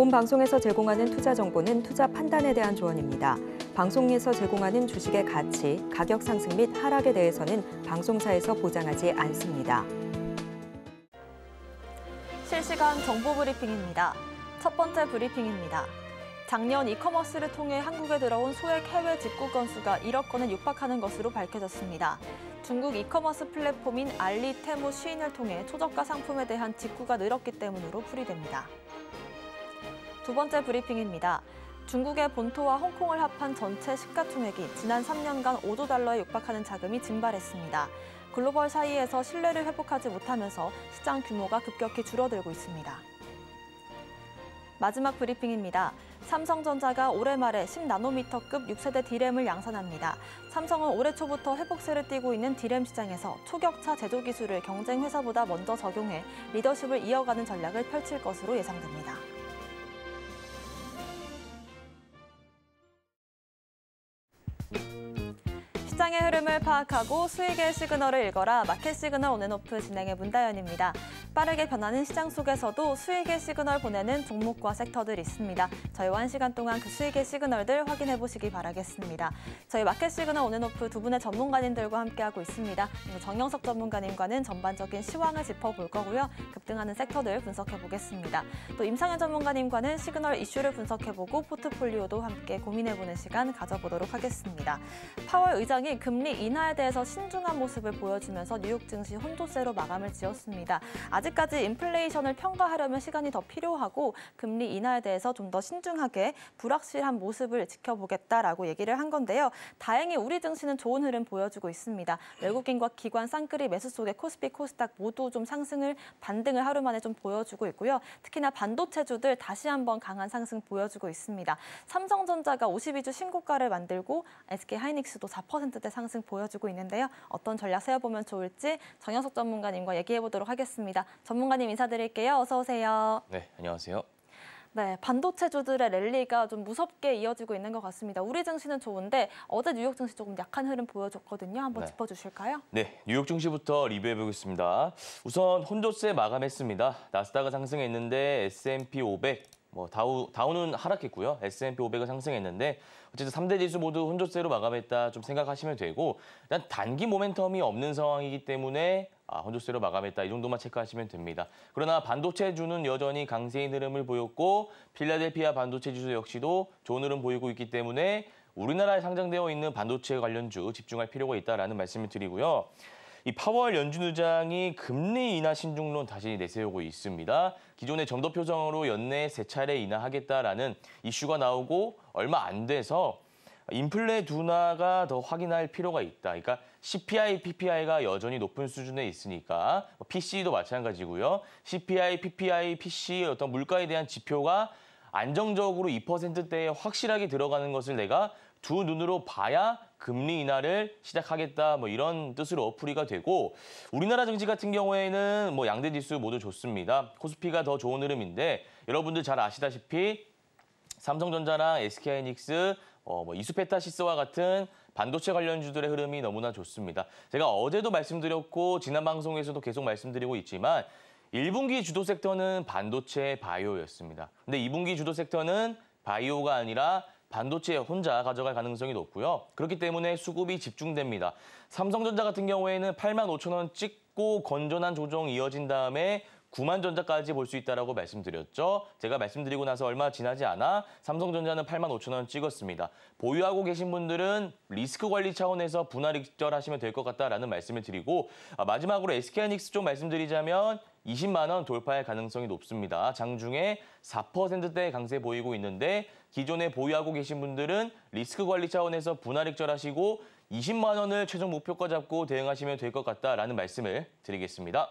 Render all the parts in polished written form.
본 방송에서 제공하는 투자 정보는 투자 판단에 대한 조언입니다. 방송에서 제공하는 주식의 가치, 가격 상승 및 하락에 대해서는 방송사에서 보장하지 않습니다. 실시간 정보 브리핑입니다. 첫 번째 브리핑입니다. 작년 이커머스를 통해 한국에 들어온 소액 해외 직구 건수가 1억 건을 육박하는 것으로 밝혀졌습니다. 중국 이커머스 플랫폼인 알리, 테무, 쉬인을 통해 초저가 상품에 대한 직구가 늘었기 때문으로 풀이됩니다. 두 번째 브리핑입니다. 중국의 본토와 홍콩을 합한 전체 시가총액이 지난 3년간 5조 달러에 육박하는 자금이 증발했습니다. 글로벌 사이에서 신뢰를 회복하지 못하면서 시장 규모가 급격히 줄어들고 있습니다. 마지막 브리핑입니다. 삼성전자가 올해 말에 10나노미터급 6세대 D램을 양산합니다. 삼성은 올해 초부터 회복세를 띠고 있는 D램 시장에서 초격차 제조 기술을 경쟁 회사보다 먼저 적용해 리더십을 이어가는 전략을 펼칠 것으로 예상됩니다. 시장의 흐름을 파악하고 수익의 시그널을 읽어라. 마켓 시그널 온앤오프 진행의 문다연입니다. 빠르게 변하는 시장 속에서도 수익의 시그널 보내는 종목과 섹터들이 있습니다. 저희와 1시간 동안 그 수익의 시그널들 확인해 보시기 바라겠습니다. 저희 마켓 시그널 온앤오프 두 분의 전문가님들과 함께하고 있습니다. 정영석 전문가님과는 전반적인 시황을 짚어볼 거고요. 급등하는 섹터들 분석해 보겠습니다. 또 임상현 전문가님과는 시그널 이슈를 분석해보고 포트폴리오도 함께 고민해보는 시간 가져보도록 하겠습니다. 파월 의장이 금리 인하에 대해서 신중한 모습을 보여주면서 뉴욕 증시 혼조세로 마감을 지었습니다. 아직까지 인플레이션을 평가하려면 시간이 더 필요하고 금리 인하에 대해서 좀 더 신중하게 불확실한 모습을 지켜보겠다라고 얘기를 한 건데요. 다행히 우리 증시는 좋은 흐름 보여주고 있습니다. 외국인과 기관 쌍끌이 매수 속에 코스피, 코스닥 모두 좀 반등을 하루 만에 좀 보여주고 있고요. 특히나 반도체주들 다시 한번 강한 상승 보여주고 있습니다. 삼성전자가 52주 신고가를 만들고 SK하이닉스도 4%대 상승 보여주고 있는데요. 어떤 전략 세워보면 좋을지 정영석 전문가님과 얘기해보도록 하겠습니다. 전문가님 인사드릴게요. 어서 오세요. 네, 안녕하세요. 네, 반도체주들의 랠리가 좀 무섭게 이어지고 있는 것 같습니다. 우리 증시는 좋은데 어제 뉴욕 증시 조금 약한 흐름 보여줬거든요. 한번 짚어주실까요? 네, 뉴욕 증시부터 리뷰해보겠습니다. 우선 혼조세 마감했습니다. 나스닥은 상승했는데 S&P 500, 다우는 하락했고요. S&P 500은 상승했는데 어쨌든 3대 지수 모두 혼조세로 마감했다 좀 생각하시면 되고 일단 단기 모멘텀이 없는 상황이기 때문에 혼조세로 마감했다 이 정도만 체크하시면 됩니다. 그러나 반도체주는 여전히 강세인 흐름을 보였고 필라델피아 반도체 지수 역시도 좋은 흐름 보이고 있기 때문에 우리나라에 상장되어 있는 반도체 관련주 집중할 필요가 있다라는 말씀을 드리고요. 이 파월 연준 의장이 금리 인하 신중론 다시 내세우고 있습니다. 기존의 점도 표정으로 연내 3차례 인하하겠다라는 이슈가 나오고 얼마 안 돼서 인플레 둔화가 더 확인할 필요가 있다. 그러니까 CPI, PPI가 여전히 높은 수준에 있으니까 PC도 마찬가지고요. CPI, PPI, PC 어떤 물가에 대한 지표가 안정적으로 2%대에 확실하게 들어가는 것을 내가 두 눈으로 봐야 금리 인하를 시작하겠다 이런 뜻으로 어플이가 되고 우리나라 증시 같은 경우에는 양대 지수 모두 좋습니다. 코스피가 더 좋은 흐름인데 여러분들 잘 아시다시피 삼성전자랑 SK하이닉스, 이수페타시스와 같은 반도체 관련주들의 흐름이 너무나 좋습니다. 제가 어제도 말씀드렸고 지난 방송에서도 계속 말씀드리고 있지만 1분기 주도 섹터는 반도체 바이오였습니다. 근데 2분기 주도 섹터는 바이오가 아니라 반도체 혼자 가져갈 가능성이 높고요. 그렇기 때문에 수급이 집중됩니다. 삼성전자 같은 경우에는 85,000원 찍고 건전한 조정 이어진 다음에 90,000전자까지 볼 수 있다고 말씀드렸죠. 제가 말씀드리고 나서 얼마 지나지 않아 삼성전자는 85,000원 찍었습니다. 보유하고 계신 분들은 리스크 관리 차원에서 분할 익절하시면 될 것 같다라는 말씀을 드리고 마지막으로 SK하이닉스 쪽 말씀드리자면 20만 원 돌파할 가능성이 높습니다. 장중에 4%대 강세 보이고 있는데 기존에 보유하고 계신 분들은 리스크 관리 차원에서 분할 익절하시고 20만 원을 최종 목표가 잡고 대응하시면 될 것 같다라는 말씀을 드리겠습니다.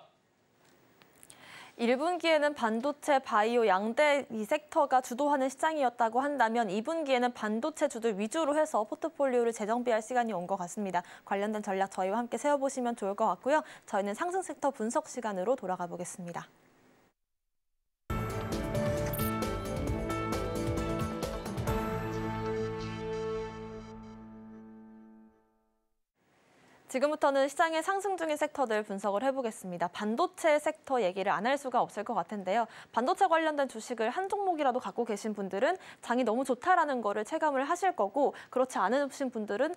1분기에는 반도체, 바이오 양대 이 섹터가 주도하는 시장이었다고 한다면 2분기에는 반도체주들 위주로 해서 포트폴리오를 재정비할 시간이 온 것 같습니다. 관련된 전략 저희와 함께 세워보시면 좋을 것 같고요. 저희는 상승 섹터 분석 시간으로 돌아가 보겠습니다. 지금부터는 시장의 상승 중인 섹터들 분석을 해보겠습니다. 반도체 섹터 얘기를 안 할 수가 없을 것 같은데요. 반도체 관련된 주식을 한 종목이라도 갖고 계신 분들은 장이 너무 좋다라는 거를 체감을 하실 거고 그렇지 않으신 분들은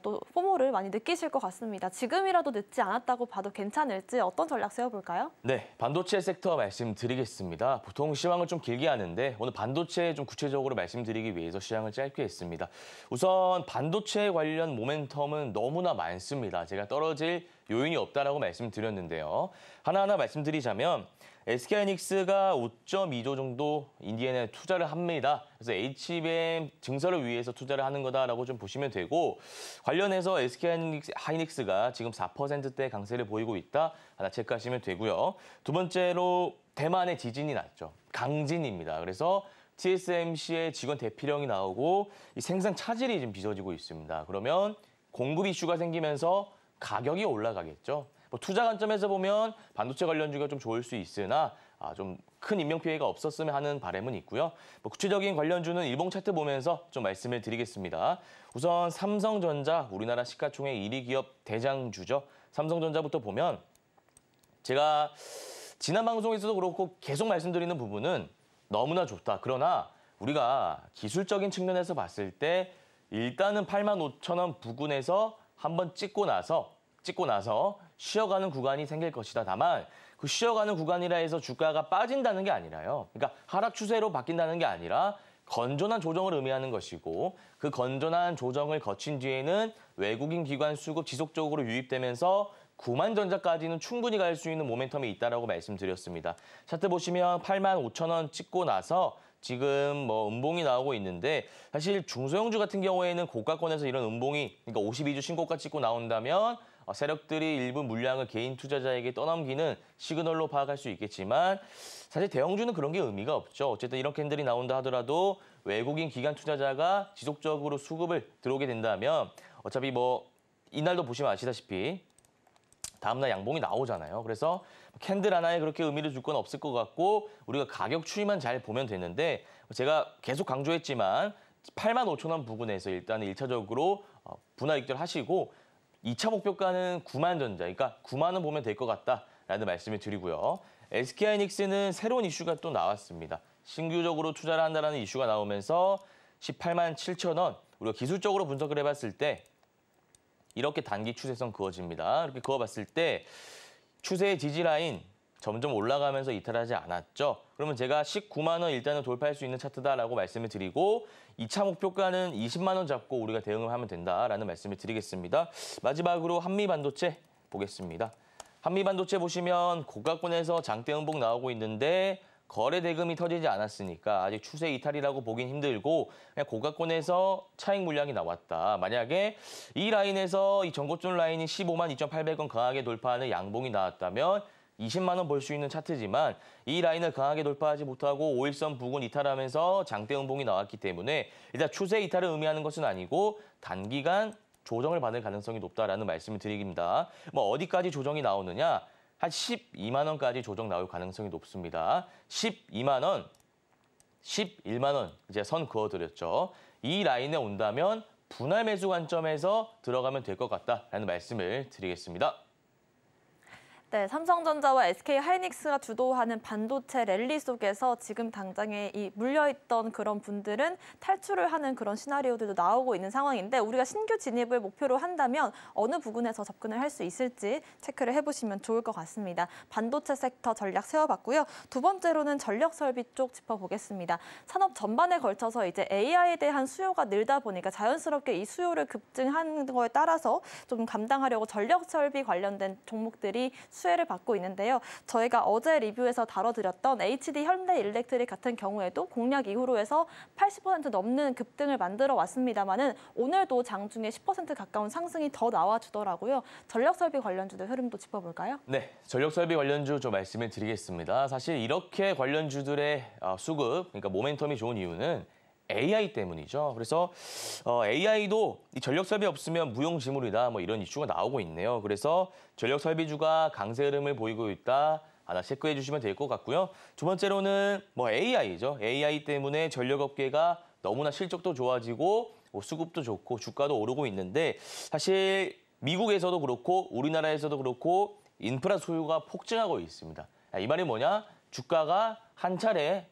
또 포모를 많이 느끼실 것 같습니다. 지금이라도 늦지 않았다고 봐도 괜찮을지 어떤 전략 세워볼까요? 네, 반도체 섹터 말씀드리겠습니다. 보통 시황을 좀 길게 하는데 오늘 반도체 좀 구체적으로 말씀드리기 위해서 시황을 짧게 했습니다. 우선 반도체 관련 모멘텀은 너무나 많습니다. 제가 떨어질 요인이 없다라고 말씀드렸는데요. 하나하나 말씀드리자면 SK하이닉스가 5.2조 정도 인디엔에 투자를 합니다. 그래서 HBM 증설을 위해서 투자를 하는 거다라고 좀 보시면 되고 관련해서 SK하이닉스가 지금 4%대 강세를 보이고 있다. 하나 체크하시면 되고요. 두 번째로 대만에 지진이 났죠. 강진입니다. 그래서 TSMC의 직원 대피령이 나오고 이 생산 차질이 좀 빚어지고 있습니다. 그러면 공급 이슈가 생기면서 가격이 올라가겠죠. 뭐 투자 관점에서 보면 반도체 관련주가 좀 좋을 수 있으나 좀 큰 인명피해가 없었으면 하는 바람은 있고요. 뭐 구체적인 관련주는 일봉 차트 보면서 좀 말씀을 드리겠습니다. 우선 삼성전자, 우리나라 시가총액 1위 기업 대장주죠. 삼성전자부터 보면 제가 지난 방송에서도 그렇고 계속 말씀드리는 부분은 너무나 좋다. 그러나 우리가 기술적인 측면에서 봤을 때 일단은 85,000원 부근에서 한번 찍고 나서 쉬어가는 구간이 생길 것이다. 다만 그 쉬어가는 구간이라 해서 주가가 빠진다는 게 아니라요. 그러니까 하락 추세로 바뀐다는 게 아니라 건전한 조정을 의미하는 것이고 그 건전한 조정을 거친 뒤에는 외국인 기관 수급 지속적으로 유입되면서 9만 전자까지는 충분히 갈 수 있는 모멘텀이 있다라고 말씀드렸습니다. 차트 보시면 85,000원 찍고 나서 지금 뭐 음봉이 나오고 있는데 사실 중소형주 같은 경우에는 고가권에서 이런 음봉이 그러니까 52주 신고가 찍고 나온다면 세력들이 일부 물량을 개인 투자자에게 떠넘기는 시그널로 파악할 수 있겠지만 사실 대형주는 그런 게 의미가 없죠. 어쨌든 이런 캔들이 나온다 하더라도 외국인 기관 투자자가 지속적으로 수급을 들어오게 된다면 어차피 뭐 이날도 보시면 아시다시피 다음날 양봉이 나오잖아요. 그래서 캔들 하나에 그렇게 의미를 줄 건 없을 것 같고 우리가 가격 추이만 잘 보면 되는데 제가 계속 강조했지만 85,000원 부근에서 일단은 1차적으로 분할 익절하시고 2차 목표가는 9만 전자, 그러니까 9만 원 보면 될 것 같다라는 말씀을 드리고요. SK하이닉스는 새로운 이슈가 또 나왔습니다. 신규적으로 투자를 한다는 이슈가 나오면서 18만 7천 원, 우리가 기술적으로 분석을 해봤을 때 이렇게 단기 추세선 그어집니다. 이렇게 그어봤을 때 추세의 지지라인 점점 올라가면서 이탈하지 않았죠. 그러면 제가 19만 원 일단은 돌파할 수 있는 차트다라고 말씀을 드리고 2차 목표가는 20만 원 잡고 우리가 대응을 하면 된다라는 말씀을 드리겠습니다. 마지막으로 한미반도체 보겠습니다. 한미반도체 보시면 고가권에서 장대 음봉 나오고 있는데 거래 대금이 터지지 않았으니까 아직 추세 이탈이라고 보긴 힘들고 그냥 고가권에서 차익 물량이 나왔다. 만약에 이 라인에서 이 전고점 라인이 15만 2,800원 강하게 돌파하는 양봉이 나왔다면 20만 원 벌 수 있는 차트지만 이 라인을 강하게 돌파하지 못하고 5일선 부근 이탈하면서 장대 음봉이 나왔기 때문에 일단 추세 이탈을 의미하는 것은 아니고 단기간 조정을 받을 가능성이 높다라는 말씀을 드립니다. 뭐 어디까지 조정이 나오느냐? 한 12만 원까지 조정 나올 가능성이 높습니다. 12만 원, 11만 원 이제 선 그어드렸죠. 이 라인에 온다면 분할 매수 관점에서 들어가면 될 것 같다라는 말씀을 드리겠습니다. 네, 삼성전자와 SK하이닉스가 주도하는 반도체 랠리 속에서 지금 당장에 이 물려있던 그런 분들은 탈출을 하는 그런 시나리오들도 나오고 있는 상황인데 우리가 신규 진입을 목표로 한다면 어느 부분에서 접근을 할 수 있을지 체크를 해보시면 좋을 것 같습니다. 반도체 섹터 전략 세워봤고요. 두 번째로는 전력 설비 쪽 짚어보겠습니다. 산업 전반에 걸쳐서 이제 AI에 대한 수요가 늘다 보니까 자연스럽게 이 수요를 급증하는 거에 따라서 좀 감당하려고 전력 설비 관련된 종목들이 수혜를 받고 있는데요. 저희가 어제 리뷰에서 다뤄드렸던 HD 현대일렉트릭 같은 경우에도 공략 이후로 해서 80% 넘는 급등을 만들어 왔습니다만은 오늘도 장중에 10% 가까운 상승이 더 나와주더라고요. 전력설비 관련주들 흐름도 짚어볼까요? 네, 전력설비 관련주 좀 말씀을 드리겠습니다. 사실 이렇게 관련주들의 수급, 그러니까 모멘텀이 좋은 이유는 AI 때문이죠. 그래서 AI도 이 전력 설비 없으면 무용지물이다 뭐 이런 이슈가 나오고 있네요. 그래서 전력 설비주가 강세 흐름을 보이고 있다. 하나 체크해 주시면 될 것 같고요. 두 번째로는 뭐 AI죠. AI 때문에 전력업계가 너무나 실적도 좋아지고 수급도 좋고 주가도 오르고 있는데 사실 미국에서도 그렇고 우리나라에서도 그렇고 인프라 소유가 폭증하고 있습니다. 이 말이 뭐냐? 주가가 한 차례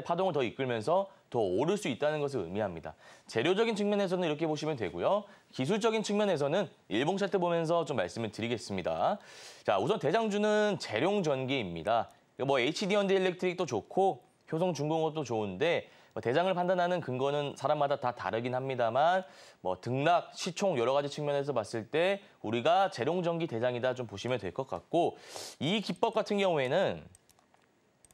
파동을 더 이끌면서 더 오를 수 있다는 것을 의미합니다. 재료적인 측면에서는 이렇게 보시면 되고요. 기술적인 측면에서는 일봉 차트 보면서 좀 말씀을 드리겠습니다. 자, 우선 대장주는 재룡전기입니다. 뭐 HD 현대일렉트릭도 좋고 효성중공업도 좋은데 대장을 판단하는 근거는 사람마다 다 다르긴 합니다만 뭐 등락, 시총 여러 가지 측면에서 봤을 때 우리가 재룡전기 대장이다 좀 보시면 될 것 같고 이 기법 같은 경우에는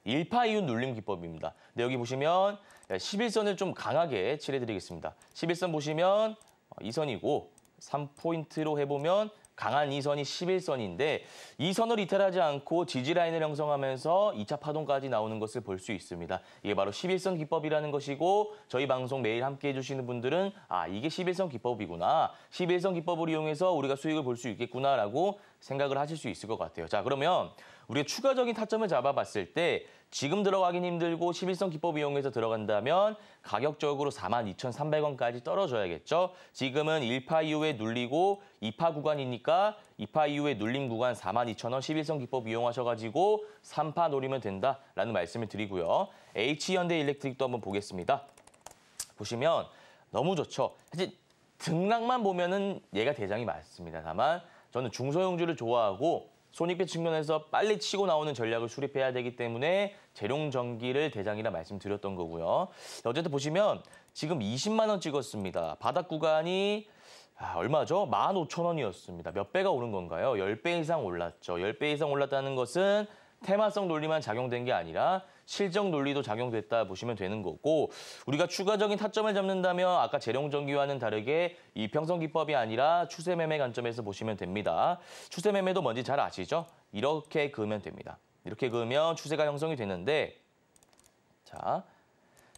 1파 이윤 눌림 기법입니다. 근데 여기 보시면 11선을 좀 강하게 칠해드리겠습니다. 11선 보시면 2선이고 3포인트로 해보면 강한 2선이 11선인데 이 선을 이탈하지 않고 지지라인을 형성하면서 2차 파동까지 나오는 것을 볼 수 있습니다. 이게 바로 11선 기법이라는 것이고 저희 방송 매일 함께해 주시는 분들은 이게 11선 기법이구나. 11선 기법을 이용해서 우리가 수익을 볼 수 있겠구나라고 생각을 하실 수 있을 것 같아요. 자, 그러면 우리가 추가적인 타점을 잡아봤을 때 지금 들어가긴 힘들고 11선 기법 이용해서 들어간다면 가격적으로 42,300원까지 떨어져야겠죠. 지금은 1파 이후에 눌리고 2파 구간이니까 2파 이후에 눌림 구간 42,000원 11선 기법 이용하셔가지고 3파 노리면 된다라는 말씀을 드리고요. H현대일렉트릭도 한번 보겠습니다. 보시면 너무 좋죠. 사실 등락만 보면은 얘가 대장이 맞습니다. 다만 저는 중소형주를 좋아하고 손익배 측면에서 빨리 치고 나오는 전략을 수립해야 되기 때문에 재룡전기를 대장이라 말씀드렸던 거고요. 어쨌든 보시면 지금 20만 원 찍었습니다. 바닥 구간이 얼마죠? 15,000원이었습니다. 몇 배가 오른 건가요? 10배 이상 올랐죠. 10배 이상 올랐다는 것은 테마성 논리만 작용된 게 아니라 실적 논리도 작용됐다 보시면 되는 거고 우리가 추가적인 타점을 잡는다면 아까 재룡전기와는 다르게 이평선 기법이 아니라 추세 매매 관점에서 보시면 됩니다. 추세 매매도 뭔지 잘 아시죠? 이렇게 그으면 됩니다. 이렇게 그으면 추세가 형성이 되는데 자,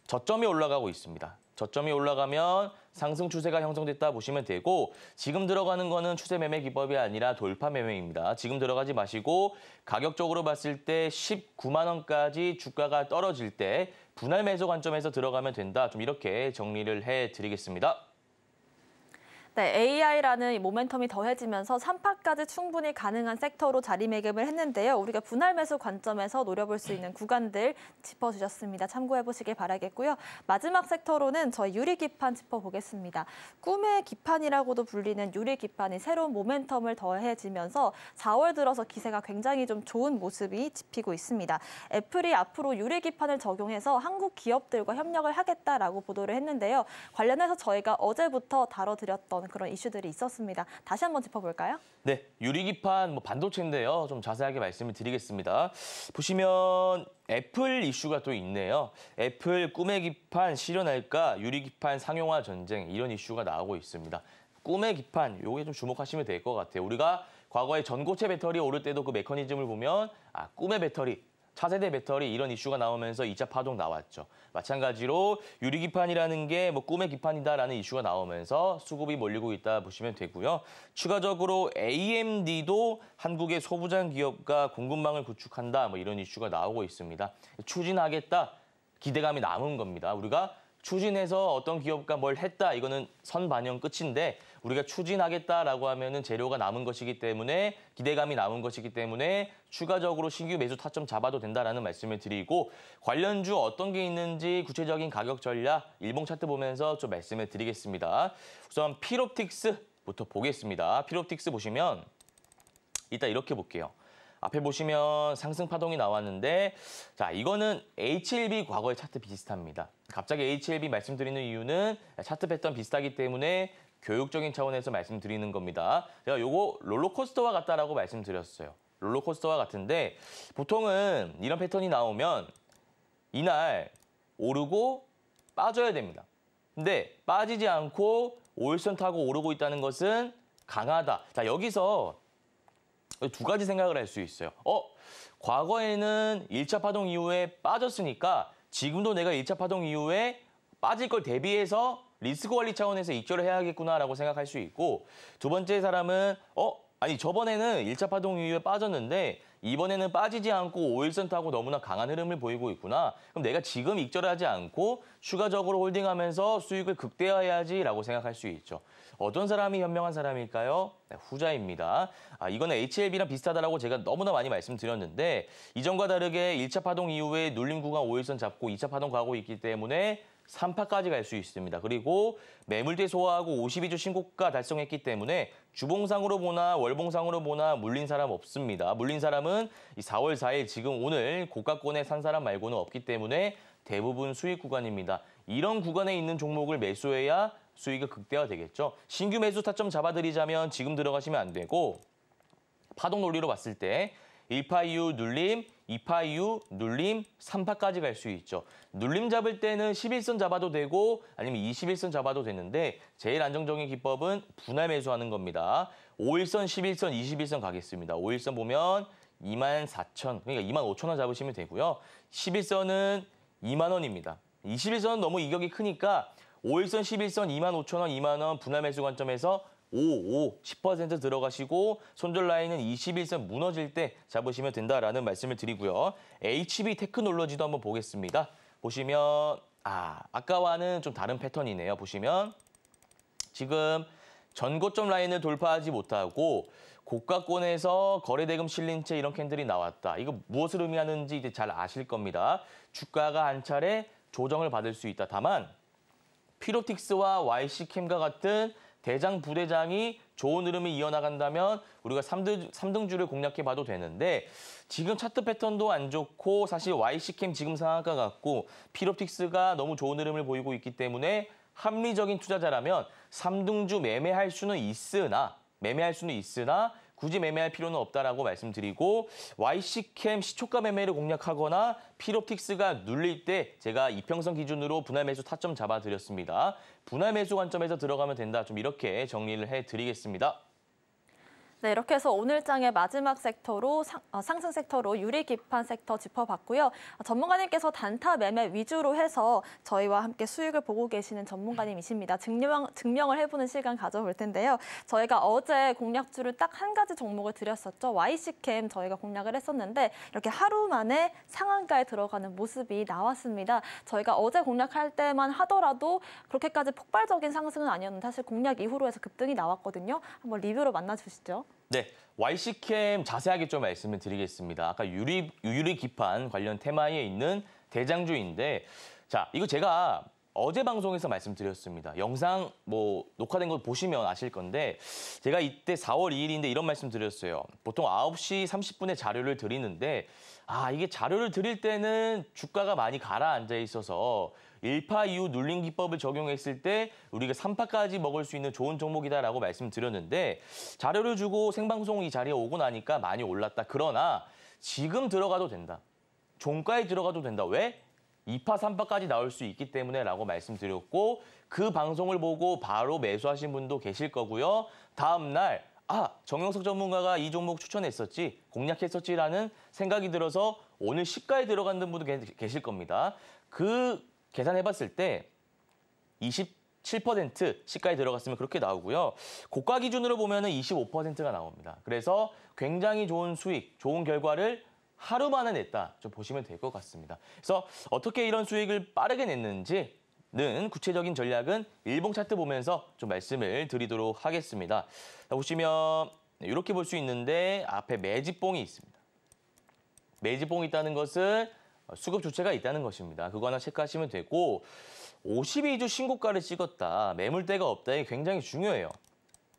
저점이 올라가고 있습니다. 저점이 올라가면 상승 추세가 형성됐다 보시면 되고 지금 들어가는 거는 추세 매매 기법이 아니라 돌파 매매입니다. 지금 들어가지 마시고 가격적으로 봤을 때 19만 원까지 주가가 떨어질 때 분할 매수 관점에서 들어가면 된다. 좀 이렇게 정리를 해드리겠습니다. 네, AI라는 이 모멘텀이 더해지면서 3파까지 충분히 가능한 섹터로 자리매김을 했는데요. 우리가 분할 매수 관점에서 노려볼 수 있는 구간들 짚어주셨습니다. 참고해보시길 바라겠고요. 마지막 섹터로는 저희 유리기판 짚어보겠습니다. 꿈의 기판이라고도 불리는 유리기판이 새로운 모멘텀을 더해지면서 4월 들어서 기세가 굉장히 좀 좋은 모습이 짚히고 있습니다. 애플이 앞으로 유리기판을 적용해서 한국 기업들과 협력을 하겠다라고 보도를 했는데요. 관련해서 저희가 어제부터 다뤄드렸던 그런 이슈들이 있었습니다. 다시 한번 짚어볼까요? 네, 유리기판 반도체인데요. 좀 자세하게 말씀을 드리겠습니다. 보시면 애플 이슈가 또 있네요. 애플 꿈의 기판 실현할까 유리기판 상용화 전쟁 이런 이슈가 나오고 있습니다. 꿈의 기판 요게 좀 주목하시면 될 것 같아요. 우리가 과거에 전고체 배터리 오를 때도 그 메커니즘을 보면 꿈의 배터리 차세대 배터리 이런 이슈가 나오면서 2차 파동 나왔죠. 마찬가지로 유리기판이라는 게 꿈의 기판이다라는 이슈가 나오면서 수급이 몰리고 있다 보시면 되고요. 추가적으로 AMD도 한국의 소부장 기업과 공급망을 구축한다 이런 이슈가 나오고 있습니다. 추진하겠다 기대감이 남은 겁니다. 우리가 추진해서 어떤 기업과 뭘 했다 이거는 선반영 끝인데 우리가 추진하겠다라고 하면은 재료가 남은 것이기 때문에 기대감이 남은 것이기 때문에 추가적으로 신규 매수 타점 잡아도 된다라는 말씀을 드리고 관련주 어떤 게 있는지 구체적인 가격 전략 일봉 차트 보면서 좀 말씀을 드리겠습니다. 우선 필옵틱스부터 보겠습니다. 필옵틱스 보시면 이따 이렇게 볼게요. 앞에 보시면 상승 파동이 나왔는데 자 이거는 HLB 과거의 차트 비슷합니다. 갑자기 HLB 말씀드리는 이유는 차트 패턴 비슷하기 때문에 교육적인 차원에서 말씀드리는 겁니다. 제가 요거 롤러코스터와 같다라고 말씀드렸어요. 롤러코스터와 같은데 보통은 이런 패턴이 나오면 이날 오르고 빠져야 됩니다. 근데 빠지지 않고 5일선 타고 오르고 있다는 것은 강하다. 자 여기서 두 가지 생각을 할 수 있어요. 과거에는 1차 파동 이후에 빠졌으니까 지금도 내가 1차 파동 이후에 빠질 걸 대비해서 리스크 관리 차원에서 익절을 해야겠구나라고 생각할 수 있고 두 번째 사람은 아니 저번에는 1차 파동 이후에 빠졌는데 이번에는 빠지지 않고 5일선 타고 너무나 강한 흐름을 보이고 있구나. 그럼 내가 지금 익절하지 않고 추가적으로 홀딩하면서 수익을 극대화해야지라고 생각할 수 있죠. 어떤 사람이 현명한 사람일까요? 네, 후자입니다. 이거는 HLB랑 비슷하다라고 제가 너무나 많이 말씀드렸는데 이전과 다르게 1차 파동 이후에 눌림 구간 5일선 잡고 2차 파동 가고 있기 때문에 3파까지 갈 수 있습니다. 그리고 매물대 소화하고 52주 신고가 달성했기 때문에 주봉상으로 보나 월봉상으로 보나 물린 사람 없습니다. 물린 사람은 이 4월 4일 지금 오늘 고가권에 산 사람 말고는 없기 때문에 대부분 수익 구간입니다. 이런 구간에 있는 종목을 매수해야 수익이 극대화되겠죠. 신규 매수 타점 잡아드리자면 지금 들어가시면 안 되고 파동 논리로 봤을 때 1파 이후 눌림, 2파 이후 눌림, 3파까지 갈 수 있죠. 눌림 잡을 때는 11선 잡아도 되고 아니면 21선 잡아도 되는데 제일 안정적인 기법은 분할 매수하는 겁니다. 5일선, 11선, 21선 가겠습니다. 5일선 보면 24,000, 그러니까 25,000원 잡으시면 되고요. 11선은 2만 원입니다. 21선은 너무 이격이 크니까 5일선, 11선 25,000원, 2만 원 분할 매수 관점에서 10% 들어가시고 손절 라인은 21선 무너질 때 잡으시면 된다라는 말씀을 드리고요. HB 테크놀로지도 한번 보겠습니다. 보시면 아까와는 좀 다른 패턴이네요. 보시면 지금 전고점 라인을 돌파하지 못하고 고가권에서 거래대금 실린 채 이런 캔들이 나왔다. 이거 무엇을 의미하는지 이제 잘 아실 겁니다. 주가가 한 차례 조정을 받을 수 있다. 다만 피로틱스와 YC캠과 같은 대장, 부대장이 좋은 흐름을 이어나간다면 우리가 3등주를 공략해봐도 되는데 지금 차트 패턴도 안 좋고 사실 YC캠 지금 상한가 같고 피로틱스가 너무 좋은 흐름을 보이고 있기 때문에 합리적인 투자자라면 3등주 매매할 수는 있으나 굳이 매매할 필요는 없다라고 말씀드리고 YC캠 시초가 매매를 공략하거나 피롭틱스가 눌릴 때 제가 이평선 기준으로 분할 매수 타점 잡아드렸습니다. 분할 매수 관점에서 들어가면 된다. 좀 이렇게 정리를 해드리겠습니다. 네, 이렇게 해서 오늘 장의 마지막 섹터로 상승 섹터로 유리 기판 섹터 짚어봤고요. 전문가님께서 단타 매매 위주로 해서 저희와 함께 수익을 보고 계시는 전문가님이십니다. 증명을 해보는 시간 가져볼 텐데요. 저희가 어제 공략주를 딱 한 가지 종목을 드렸었죠. YC캠 저희가 공략을 했었는데 이렇게 하루 만에 상한가에 들어가는 모습이 나왔습니다. 저희가 어제 공략할 때만 하더라도 그렇게까지 폭발적인 상승은 아니었는데 사실 공략 이후로 해서 급등이 나왔거든요. 한번 리뷰로 만나주시죠. 네, YC캠 자세하게 좀 말씀을 드리겠습니다. 아까 유리 기판 관련 테마에 있는 대장주인데 자, 이거 제가 어제 방송에서 말씀드렸습니다. 영상 녹화된 거 보시면 아실 건데 제가 이때 4월 2일인데 이런 말씀 드렸어요. 보통 9시 30분에 자료를 드리는데 이게 자료를 드릴 때는 주가가 많이 가라앉아 있어서 1파 이후 눌림 기법을 적용했을 때 우리가 3파까지 먹을 수 있는 좋은 종목이다라고 말씀드렸는데 자료를 주고 생방송 이 자리에 오고 나니까 많이 올랐다. 그러나 지금 들어가도 된다. 종가에 들어가도 된다. 왜? 2파, 3파까지 나올 수 있기 때문에 라고 말씀드렸고 그 방송을 보고 바로 매수하신 분도 계실 거고요. 다음 날 정영석 전문가가 이 종목 추천했었지, 공략했었지라는 생각이 들어서 오늘 시가에 들어가는 분도 계실 겁니다. 그 계산해봤을 때 27% 시가에 들어갔으면 그렇게 나오고요. 고가 기준으로 보면은 25%가 나옵니다. 그래서 굉장히 좋은 수익, 좋은 결과를 하루 만에 냈다. 좀 보시면 될 것 같습니다. 그래서 어떻게 이런 수익을 빠르게 냈는지는 구체적인 전략은 일봉 차트 보면서 좀 말씀을 드리도록 하겠습니다. 자, 보시면 이렇게 볼 수 있는데 앞에 매집봉이 있습니다. 매집봉이 있다는 것은 수급 주체가 있다는 것입니다. 그거 하나 체크하시면 되고 52주 신고가를 찍었다. 매물대가 없다. 이게 굉장히 중요해요.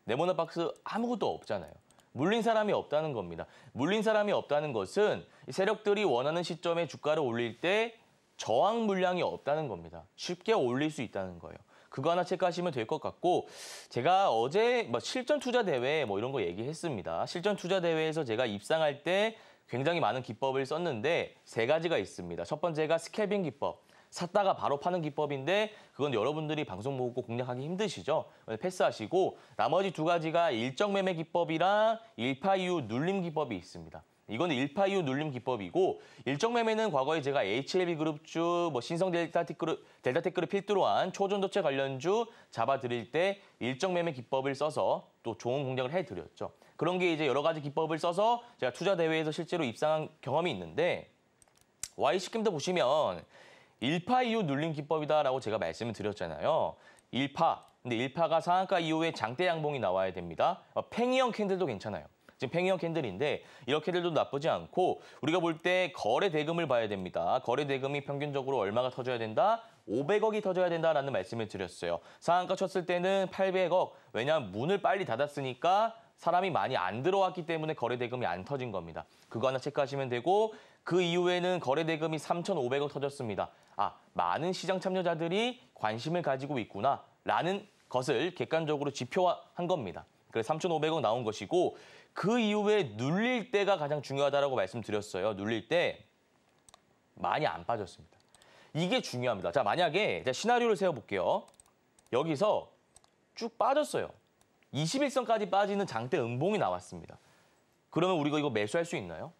네모난 박스 아무것도 없잖아요. 물린 사람이 없다는 겁니다. 물린 사람이 없다는 것은 세력들이 원하는 시점에 주가를 올릴 때 저항 물량이 없다는 겁니다. 쉽게 올릴 수 있다는 거예요. 그거 하나 체크하시면 될 것 같고 제가 어제 실전 투자 대회 이런 거 얘기했습니다. 실전 투자 대회에서 제가 입상할 때 굉장히 많은 기법을 썼는데 3가지가 있습니다. 첫 번째가 스캘빙 기법. 샀다가 바로 파는 기법인데 그건 여러분들이 방송 보고 공략하기 힘드시죠? 패스하시고 나머지 2가지가 일정 매매 기법이랑 1파 이후 눌림 기법이 있습니다. 이거는 1파 이후 눌림 기법이고 일정 매매는 과거에 제가 HLB 그룹주, 신성 델타테크를 필두로 한 초전도체 관련주 잡아드릴 때 일정 매매 기법을 써서 또 좋은 공략을 해드렸죠. 그런 게 이제 여러 가지 기법을 써서 제가 투자 대회에서 실제로 입상한 경험이 있는데 Y시킴도 보시면 1파 이후 눌림 기법이다라고 제가 말씀을 드렸잖아요. 1파. 근데 1파가 상한가 이후에 장대 양봉이 나와야 됩니다. 팽이형 캔들도 괜찮아요. 지금 팽이형 캔들인데 이런 캔들도 나쁘지 않고 우리가 볼 때 거래 대금을 봐야 됩니다. 거래 대금이 평균적으로 얼마가 터져야 된다? 500억이 터져야 된다라는 말씀을 드렸어요. 상한가 쳤을 때는 800억. 왜냐하면 문을 빨리 닫았으니까 사람이 많이 안 들어왔기 때문에 거래 대금이 안 터진 겁니다. 그거 하나 체크하시면 되고 그 이후에는 거래 대금이 3,500억 터졌습니다. 많은 시장 참여자들이 관심을 가지고 있구나라는 것을 객관적으로 지표화한 겁니다. 그래서 3,500억 나온 것이고 그 이후에 눌릴 때가 가장 중요하다고 말씀드렸어요. 눌릴 때 많이 안 빠졌습니다. 이게 중요합니다. 자, 만약에 제가 시나리오를 세워볼게요. 여기서 쭉 빠졌어요. 21선까지 빠지는 장대 음봉이 나왔습니다. 그러면 우리가 이거 매수할 수 있나요?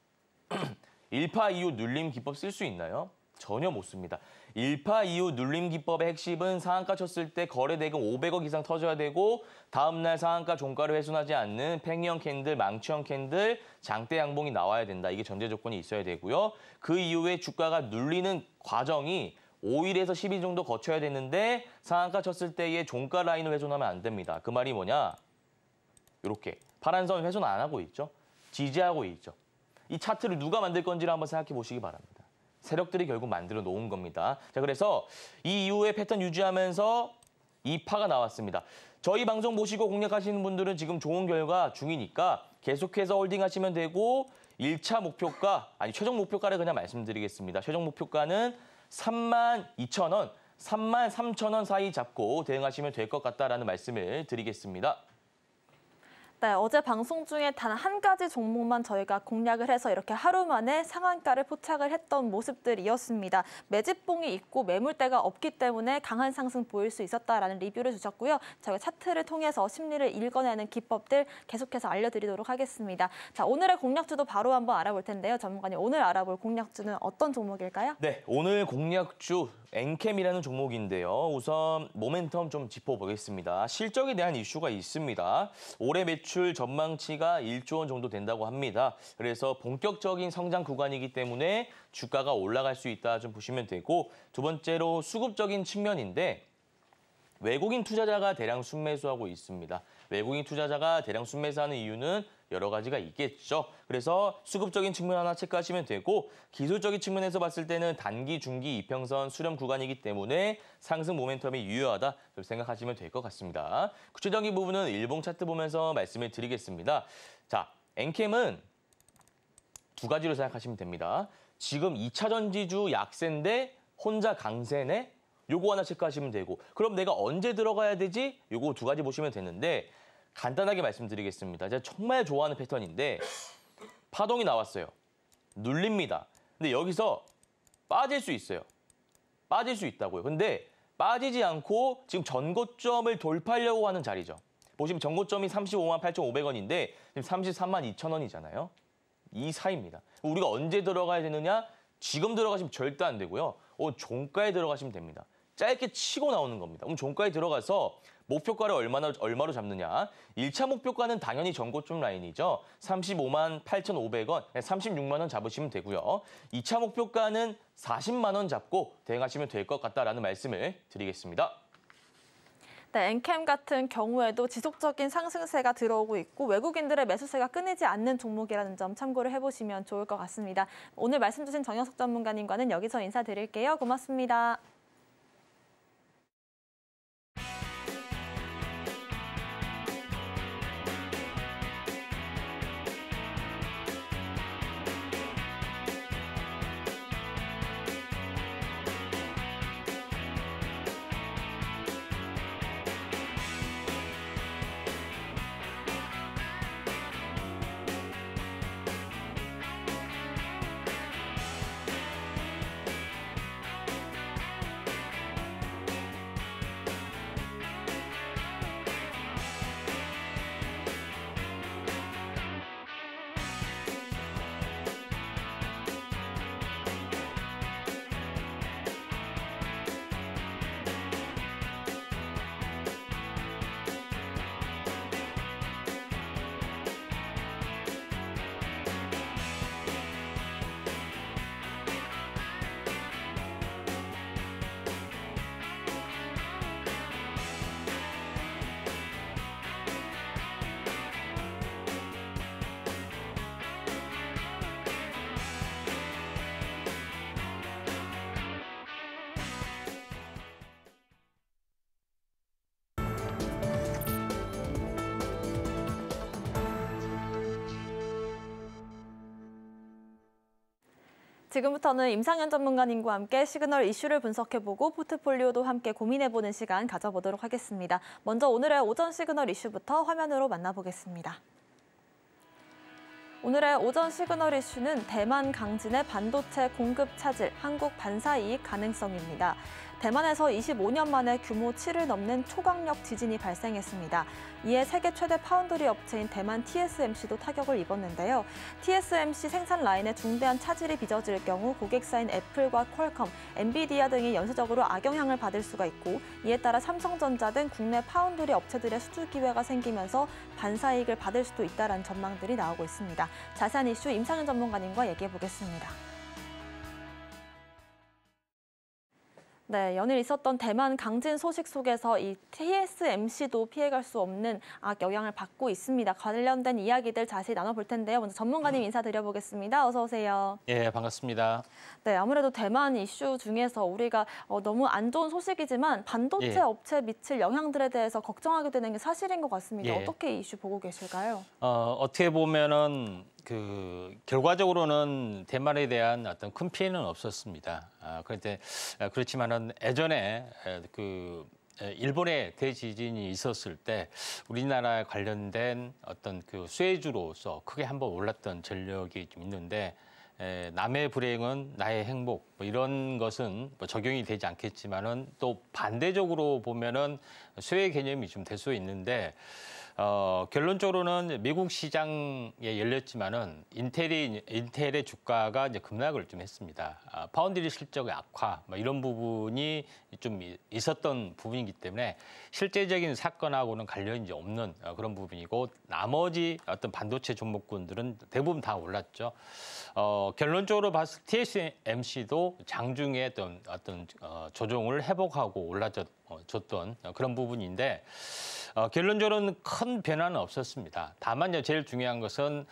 1파 이후 눌림 기법 쓸 수 있나요? 전혀 못 씁니다. 1파 이후 눌림 기법의 핵심은 상한가 쳤을 때 거래 대금 500억 이상 터져야 되고 다음날 상한가 종가를 훼손하지 않는 팽이형 캔들, 망치형 캔들, 장대 양봉이 나와야 된다. 이게 전제 조건이 있어야 되고요. 그 이후에 주가가 눌리는 과정이 5일에서 10일 정도 거쳐야 되는데 상한가 쳤을 때의 종가 라인을 훼손하면 안 됩니다. 그 말이 뭐냐? 이렇게 파란 선 훼손 안 하고 있죠. 지지하고 있죠. 이 차트를 누가 만들 건지를 한번 생각해 보시기 바랍니다. 세력들이 결국 만들어 놓은 겁니다. 자, 그래서 이 이후에 패턴 유지하면서 이 파가 나왔습니다. 저희 방송 보시고 공략하시는 분들은 지금 좋은 결과 중이니까 계속해서 홀딩하시면 되고 1차 목표가, 최종 목표가를 그냥 말씀드리겠습니다. 최종 목표가는 32,000원, 33,000원 사이 잡고 대응하시면 될 것 같다라는 말씀을 드리겠습니다. 네, 어제 방송 중에 단 한 가지 종목만 저희가 공략을 해서 이렇게 하루 만에 상한가를 포착을 했던 모습들이었습니다. 매집봉이 있고 매물대가 없기 때문에 강한 상승 보일 수 있었다라는 리뷰를 주셨고요. 저희가 차트를 통해서 심리를 읽어내는 기법들 계속해서 알려드리도록 하겠습니다. 자, 오늘의 공략주도 바로 한번 알아볼 텐데요. 전문가님, 오늘 알아볼 공략주는 어떤 종목일까요? 네, 오늘 공략주 엔캠이라는 종목인데요. 우선 모멘텀 좀 짚어보겠습니다. 실적에 대한 이슈가 있습니다. 올해 매출 전망치가 1조 원 정도 된다고 합니다. 그래서 본격적인 성장 구간이기 때문에 주가가 올라갈 수 있다 좀 보시면 되고, 두 번째로 수급적인 측면인데 외국인 투자자가 대량 순매수하고 있습니다. 외국인 투자자가 대량 순매수하는 이유는 여러 가지가 있겠죠. 그래서 수급적인 측면 하나 체크하시면 되고, 기술적인 측면에서 봤을 때는 단기, 중기, 이평선 수렴 구간이기 때문에 상승 모멘텀이 유효하다 생각하시면 될 것 같습니다. 구체적인 부분은 일봉 차트 보면서 말씀을 드리겠습니다. 자, 엔캠은 두 가지로 생각하시면 됩니다. 지금 2차 전지주 약세인데 혼자 강세네? 요거 하나 체크하시면 되고, 그럼 내가 언제 들어가야 되지? 요거 두 가지 보시면 되는데, 간단하게 말씀드리겠습니다. 제가 정말 좋아하는 패턴인데 파동이 나왔어요. 눌립니다. 근데 여기서 빠질 수 있어요. 빠질 수 있다고요. 근데 빠지지 않고 지금 전고점을 돌파하려고 하는 자리죠. 보시면 전고점이 35만 8,500원인데 지금 33만 2천원이잖아요. 이 사이입니다. 우리가 언제 들어가야 되느냐? 지금 들어가시면 절대 안 되고요. 종가에 들어가시면 됩니다. 짧게 치고 나오는 겁니다. 그럼 종가에 들어가서 목표가를 얼마로 잡느냐? 1차 목표가는 당연히 전고점 라인이죠. 35만 8,500원, 36만 원 잡으시면 되고요. 2차 목표가는 40만 원 잡고 대응하시면 될 것 같다라는 말씀을 드리겠습니다. 네, 엔캠 같은 경우에도 지속적인 상승세가 들어오고 있고 외국인들의 매수세가 끊이지 않는 종목이라는 점 참고를 해보시면 좋을 것 같습니다. 오늘 말씀 주신 정영석 전문가님과는 여기서 인사드릴게요. 고맙습니다. 지금부터는 임상현 전문가님과 함께 시그널 이슈를 분석해보고 포트폴리오도 함께 고민해보는 시간 가져보도록 하겠습니다. 먼저 오늘의 오전 시그널 이슈부터 화면으로 만나보겠습니다. 오늘의 오전 시그널 이슈는 대만 강진의 반도체 공급 차질, 한국 반사 이익 가능성입니다. 대만에서 25년 만에 규모 7을 넘는 초강력 지진이 발생했습니다. 이에 세계 최대 파운드리 업체인 대만 TSMC도 타격을 입었는데요. TSMC 생산 라인에 중대한 차질이 빚어질 경우 고객사인 애플과 퀄컴, 엔비디아 등이 연쇄적으로 악영향을 받을 수가 있고, 이에 따라 삼성전자 등 국내 파운드리 업체들의 수주 기회가 생기면서 반사 이익을 받을 수도 있다는 전망들이 나오고 있습니다. 자세한 이슈 임상현 전문가님과 얘기해 보겠습니다. 네, 연일 있었던 대만 강진 소식 속에서 이 TSMC도 피해갈 수 없는 악영향을 받고 있습니다. 관련된 이야기들 자세히 나눠볼 텐데요. 먼저 전문가님 인사드려보겠습니다. 어서 오세요. 예, 반갑습니다. 네, 아무래도 대만 이슈 중에서 우리가 너무 안 좋은 소식이지만 반도체 업체에 미칠 영향들에 대해서 걱정하게 되는 게 사실인 것 같습니다. 예. 어떻게 이 이슈 보고 계실까요? 어떻게 보면은 결과적으로는 대만에 대한 어떤 큰 피해는 없었습니다. 그런데 그렇지만은 예전에 일본의 대지진이 있었을 때 우리나라에 관련된 어떤 수혜주로서 크게 한번 올랐던 전력이 좀 있는데, 남의 불행은 나의 행복, 이런 것은 적용이 되지 않겠지만은 또 반대적으로 보면은 수혜 개념이 좀 될 수 있는데, 결론적으로는 미국 시장에 열렸지만은 인텔의 주가가 이제 급락을 좀 했습니다. 파운드리 실적의 악화, 이런 부분이 좀 있었던 부분이기 때문에 실제적인 사건하고는 관련이 이제 없는 그런 부분이고, 나머지 어떤 반도체 종목군들은 대부분 다 올랐죠. 결론적으로 봤을 때 TSMC도 장중에 어떤 조정을 회복하고 올라졌던 그런 부분인데, 결론적으로는 큰 변화는 없었습니다. 다만 제일 중요한 것은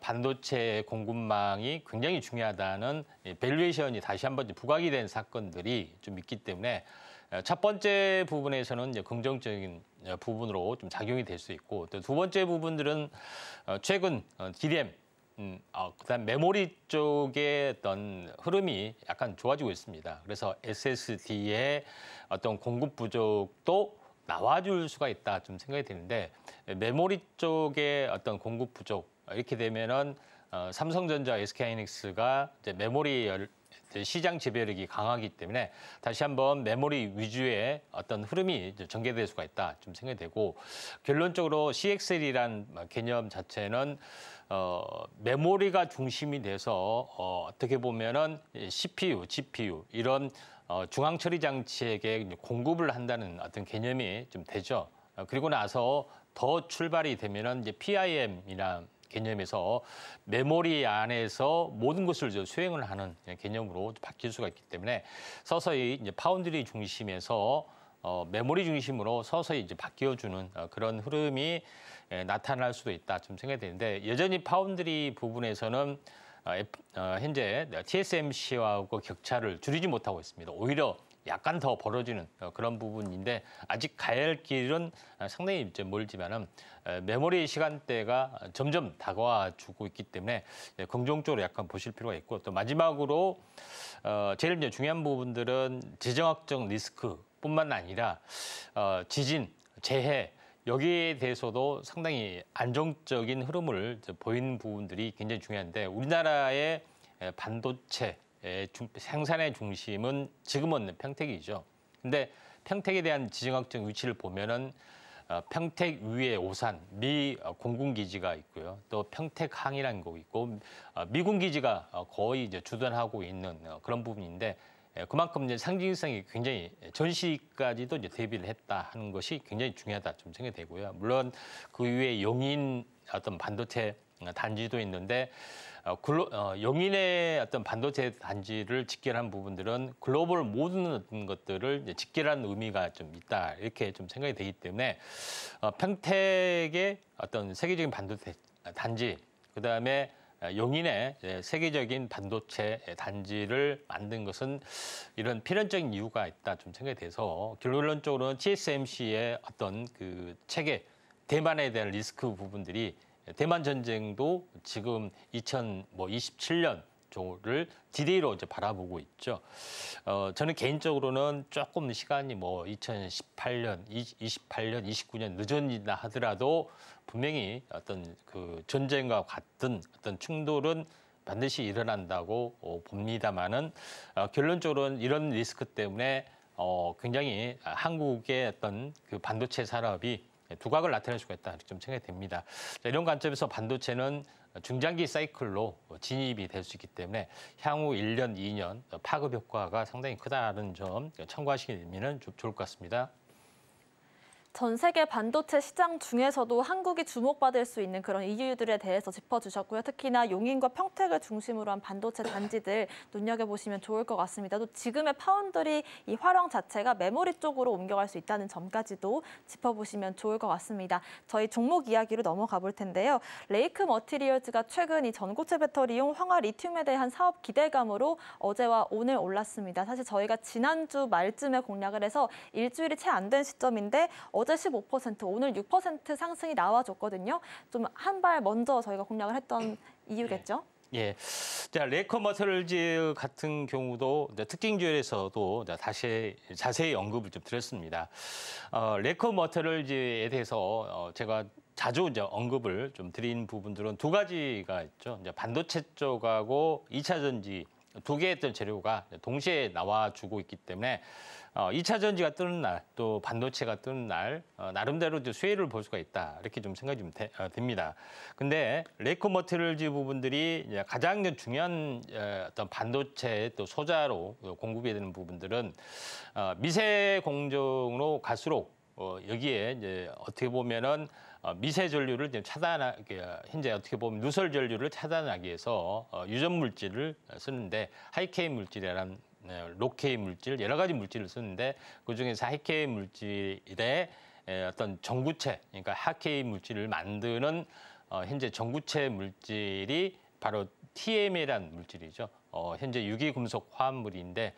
반도체 공급망이 굉장히 중요하다는 밸류에이션이 다시 한번 부각이 된 사건들이 좀 있기 때문에, 첫 번째 부분에서는 이제 긍정적인 부분으로 좀 작용이 될 수 있고, 또 두 번째 부분들은 최근 DRAM, 그다음 메모리 쪽의 어떤 흐름이 약간 좋아지고 있습니다. 그래서 SSD의 어떤 공급 부족도 나와줄 수가 있다 좀 생각이 드는데, 메모리 쪽의 어떤 공급 부족 이렇게 되면은 삼성전자, SK하이닉스가 이제 메모리 시장 지배력이 강하기 때문에 다시 한번 메모리 위주의 어떤 흐름이 전개될 수가 있다 좀 생각이 되고, 결론적으로 CXL이란 개념 자체는 메모리가 중심이 돼서 어떻게 보면은 CPU, GPU 이런 중앙 처리 장치에게 공급을 한다는 어떤 개념이 좀 되죠. 그리고 나서 더 출발이 되면은 이제 PIM이나 개념에서 메모리 안에서 모든 것을 수행을 하는 개념으로 바뀔 수가 있기 때문에, 서서히 이제 파운드리 중심에서 메모리 중심으로 서서히 이제 바뀌어주는 그런 흐름이 나타날 수도 있다 좀 생각이 되는데, 여전히 파운드리 부분에서는 현재 TSMC하고 격차를 줄이지 못하고 있습니다. 오히려 약간 더 벌어지는 그런 부분인데, 아직 가야 할 길은 상당히 이제 멀지만은 메모리 시간대가 점점 다가와주고 있기 때문에 긍정적으로 약간 보실 필요가 있고, 또 마지막으로 제일 이제 중요한 부분들은 지정학적 리스크뿐만 아니라 지진, 재해 여기에 대해서도 상당히 안정적인 흐름을 보이는 부분들이 굉장히 중요한데, 우리나라의 반도체 생산의 중심은 지금은 평택이죠. 근데 평택에 대한 지정학적 위치를 보면은 평택 위에 오산 미 공군기지가 있고요. 또 평택항이라는 곳이 있고, 미군기지가 거의 이제 주둔하고 있는 그런 부분인데, 그만큼 이제 상징성이 굉장히 전시까지도 이제 대비를 했다 하는 것이 굉장히 중요하다 좀 생각이 되고요. 물론 그 위에 용인 어떤 반도체 단지도 있는데, 용인의 어떤 반도체 단지를 직결한 부분들은 글로벌 모든 것들을 이제 직결한 의미가 좀 있다 이렇게 좀 생각이 되기 때문에, 평택의 어떤 세계적인 반도체 단지, 그다음에 용인의 세계적인 반도체 단지를 만든 것은 이런 필연적인 이유가 있다 좀 생각이 돼서, 결론적으로는 TSMC의 어떤 체계, 대만에 대한 리스크 부분들이, 대만 전쟁도 지금 2027년 조를 디데이로 이제 바라보고 있죠. 저는 개인적으로는 조금 시간이 뭐 2018년, 28년, 29년 늦어진다 하더라도 분명히 어떤 그 전쟁과 같은 어떤 충돌은 반드시 일어난다고 봅니다만은 결론적으로는 이런 리스크 때문에 굉장히 한국의 어떤 그 반도체 산업이 두각을 나타낼 수가 있다 이렇게 좀 생각이 됩니다. 자, 이런 관점에서 반도체는 중장기 사이클로 진입이 될 수 있기 때문에 향후 1년, 2년 파급 효과가 상당히 크다는 점 참고하시면 좋을 것 같습니다. 전 세계 반도체 시장 중에서도 한국이 주목받을 수 있는 그런 이유들에 대해서 짚어주셨고요. 특히나 용인과 평택을 중심으로 한 반도체 단지들 눈여겨보시면 좋을 것 같습니다. 또 지금의 파운드리 이 활용 자체가 메모리 쪽으로 옮겨갈 수 있다는 점까지도 짚어보시면 좋을 것 같습니다. 저희 종목 이야기로 넘어가 볼 텐데요. 레이크 머티리얼즈가 최근 이 전고체 배터리용 황화 리튬에 대한 사업 기대감으로 어제와 오늘 올랐습니다. 사실 저희가 지난주 말쯤에 공략을 해서 일주일이 채 안 된 시점인데 어제 15%, 오늘 6% 상승이 나와줬거든요. 좀 한 발 먼저 저희가 공략을 했던 이유겠죠? 예. 자, 레이크 머티리얼즈 같은 경우도 특징주에서도 다시 자세히 언급을 좀 드렸습니다. 레이크 머티리얼즈에 대해서 제가 자주 이제 언급을 좀 드린 부분들은 두 가지가 있죠. 이제 반도체 쪽하고 2차 전지 두 개의 어떤 재료가 동시에 나와주고 있기 때문에 2차 전지가 뜨는 날, 또 반도체가 뜨는 날 나름대로 이제 수혜를 볼 수가 있다. 이렇게 좀 생각이 좀 됩니다. 근데 레이크 머티리얼즈 부분들이 이제 가장 중요한 어떤 반도체 또 소자로 공급이 되는 부분들은 미세 공정으로 갈수록 여기에 이제 어떻게 보면은 미세 전류를 차단하기, 현재 어떻게 보면 누설 전류를 차단하기 위해서 유전 물질을 쓰는데 하이케이 물질이라는 로케이 물질, 여러 가지 물질을 쓰는데 그중에서 하이케이 물질의 어떤 전구체, 그러니까 하이케이 물질을 만드는 현재 전구체 물질이 바로 TM이라는 물질이죠. 현재 유기금속 화합물인데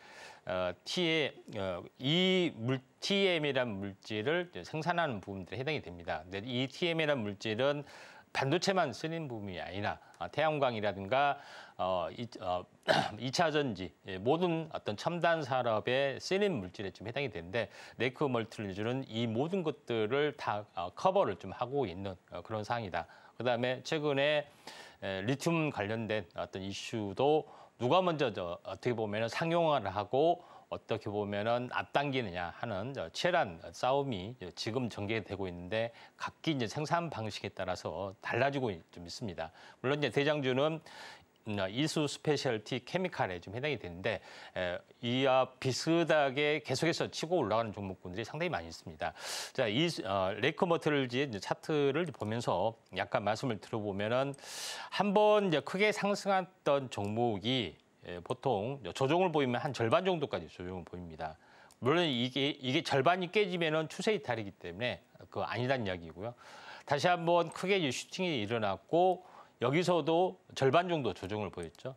TM이라는 물질을 생산하는 부분들에 해당이 됩니다. 근데 이 TM이라는 물질은 반도체만 쓰는 부분이 아니라 태양광이라든가 2차 전지 모든 어떤 첨단 산업에 쓰는 물질에 좀 해당이 되는데 레이크 머티리얼즈는 이 모든 것들을 다 커버를 좀 하고 있는 그런 상황이다. 그다음에 최근에 리튬 관련된 어떤 이슈도 누가 먼저 어떻게 보면 상용화를 하고 어떻게 보면은 앞당기느냐 하는 치열한 싸움이 지금 전개되고 있는데 각기 이제 생산 방식에 따라서 달라지고 좀 있습니다. 물론 이제 대장주는 이수 스페셜티 케미칼에 좀 해당이 되는데 이와 비슷하게 계속해서 치고 올라가는 종목군들이 상당히 많이 있습니다. 자, 이 레이크 머티리얼즈의 차트를 보면서 약간 말씀을 들어보면은 한번 이제 크게 상승했던 종목이 보통 조정을 보이면 한 절반 정도까지 조정을 보입니다. 물론 이게 절반이 깨지면은 추세 이탈이기 때문에 그거 아니란 이야기고요. 다시 한번 크게 슈팅이 일어났고 여기서도 절반 정도 조정을 보였죠.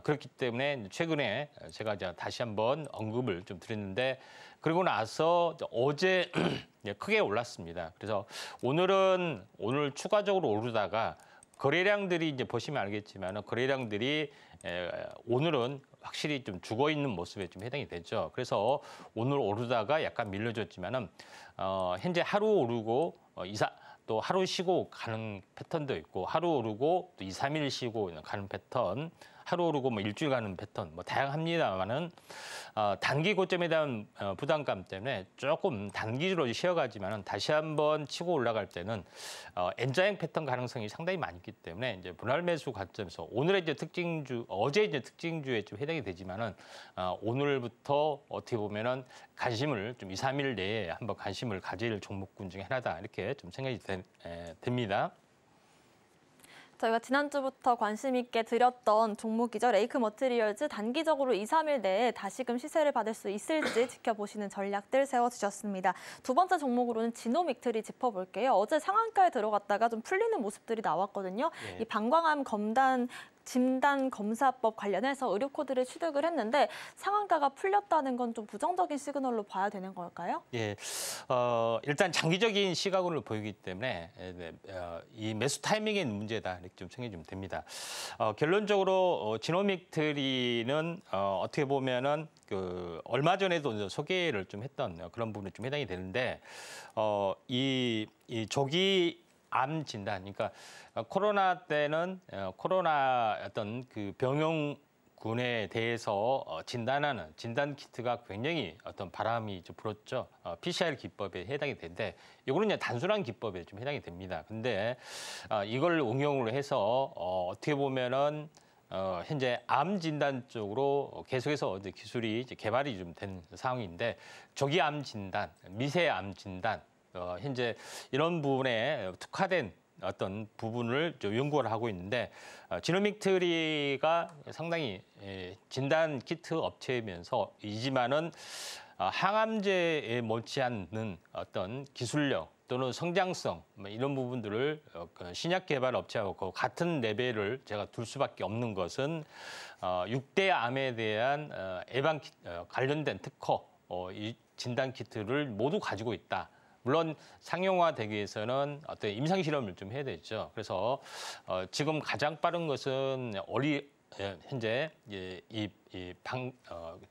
그렇기 때문에 최근에 제가 이제 다시 한번 언급을 좀 드렸는데 그리고 나서 어제 크게 올랐습니다. 그래서 오늘 추가적으로 오르다가 거래량들이 이제 보시면 알겠지만 거래량들이 오늘은 확실히 좀 죽어 있는 모습에 좀 해당이 되죠. 그래서 오늘 오르다가 약간 밀려졌지만은 현재 하루 오르고 또 하루 쉬고 가는 패턴도 있고 하루 오르고 또 2, 3일 쉬고 가는 패턴, 하루 오르고 뭐 일주일 가는 패턴 뭐 다양합니다만은 단기 고점에 대한 부담감 때문에 조금 단기로 쉬어가지만은 다시 한번 치고 올라갈 때는 N자형 패턴 가능성이 상당히 많기 때문에 이제 분할 매수 관점에서 오늘의 이제 어제 이제 특징주에 좀 해당이 되지만은 오늘부터 어떻게 보면은 관심을 좀 2, 3일 내에 한번 관심을 가질 종목군 중에 하나다 이렇게 좀 생각이 됩니다. 저희가 지난주부터 관심 있게 드렸던 종목이죠. 레이크 머티리얼즈 단기적으로 2, 3일 내에 다시금 시세를 받을 수 있을지 지켜보시는 전략들 세워주셨습니다. 두 번째 종목으로는 지노믹트리 짚어볼게요. 어제 상한가에 들어갔다가 좀 풀리는 모습들이 나왔거든요. 이 방광암 검단 진단검사법 관련해서 의료 코드를 취득을 했는데 상한가가 풀렸다는 건 좀 부정적인 시그널로 봐야 되는 걸까요? 예, 일단 장기적인 시각으로 보이기 때문에 이 매수 타이밍의 문제다 이렇게 좀 생각이 좀 됩니다. 결론적으로 지노믹트리는 어떻게 보면은 그 얼마 전에도 소개를 좀 했던 그런 부분이 좀 해당이 되는데 이 조기 암 진단, 그러니까 코로나 때는 코로나 어떤 그 병용군에 대해서 진단하는 진단 키트가 굉장히 어떤 바람이 좀 불었죠. PCR 기법에 해당이 되는데 이거는 그냥 단순한 기법에 좀 해당이 됩니다. 근데 이걸 응용을 해서 어떻게 보면은 현재 암 진단 쪽으로 계속해서 이제 기술이 이제 개발이 좀 된 상황인데 조기 암 진단, 미세 암 진단 현재 이런 부분에 특화된 어떤 부분을 연구를 하고 있는데 지노믹트리가 상당히 진단 키트 업체이면서이지만은 항암제에 못지않는 어떤 기술력 또는 성장성 이런 부분들을 신약 개발 업체하고 같은 레벨을 제가 둘 수밖에 없는 것은 6대 암에 대한 예방 관련된 특허 이 진단 키트를 모두 가지고 있다. 물론 상용화되기 위해서는 어떤 임상 실험을 좀 해야 되죠. 그래서 지금 가장 빠른 것은 현재